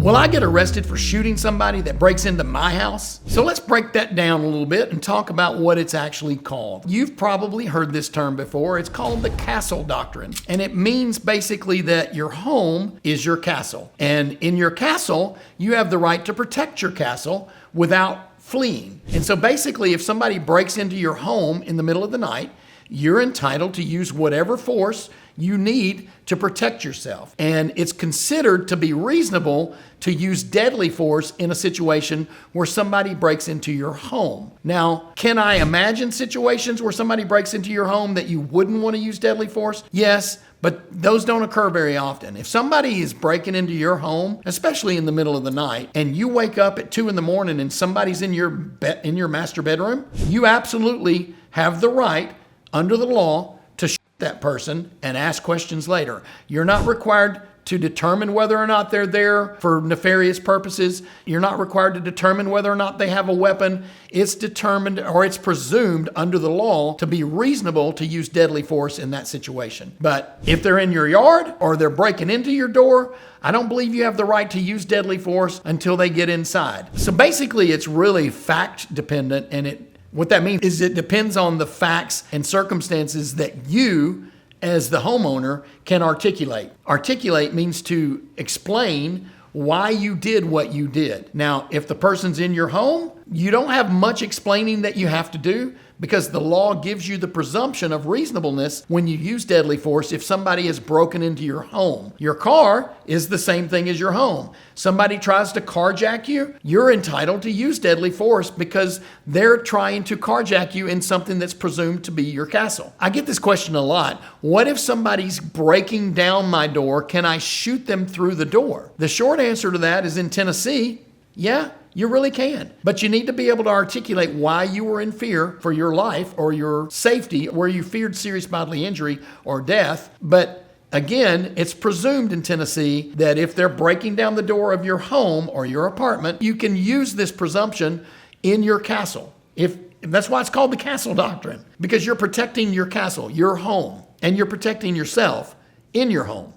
Will I get arrested for shooting somebody that breaks into my house? So let's break that down a little bit and talk about what it's actually called. You've probably heard this term before. It's called the castle doctrine. And it means basically that your home is your castle. And in your castle, you have the right to protect your castle without fleeing. And so basically, if somebody breaks into your home in the middle of the night, you're entitled to use whatever force you need to protect yourself. And it's considered to be reasonable to use deadly force in a situation where somebody breaks into your home. Now, can I imagine situations where somebody breaks into your home that you wouldn't want to use deadly force? Yes, but those don't occur very often. If somebody is breaking into your home, especially in the middle of the night, and you wake up at 2 a.m. and somebody's in your master bedroom, you absolutely have the right under the law to shoot that person and ask questions later. You're not required to determine whether or not they're there for nefarious purposes. You're not required to determine whether or not they have a weapon. It's determined, or it's presumed under the law to be reasonable to use deadly force in that situation. But if they're in your yard or they're breaking into your door, I don't believe you have the right to use deadly force until they get inside. So basically, it's really fact dependent, and what that means is it depends on the facts and circumstances that you, as the homeowner, can articulate. Articulate means to explain why you did what you did. Now, if the person's in your home, you don't have much explaining that you have to do, because the law gives you the presumption of reasonableness when you use deadly force if somebody has broken into your home. Your car is the same thing as your home. Somebody tries to carjack you, you're entitled to use deadly force because they're trying to carjack you in something that's presumed to be your castle. I get this question a lot. What if somebody's breaking down my door? Can I shoot them through the door? The short answer to that is, in Tennessee, yeah, you really can. But you need to be able to articulate why you were in fear for your life or your safety, where you feared serious bodily injury or death. But again, it's presumed in Tennessee that if they're breaking down the door of your home or your apartment, you can use this presumption in your castle. That's why it's called the castle doctrine, because you're protecting your castle, your home, and you're protecting yourself in your home.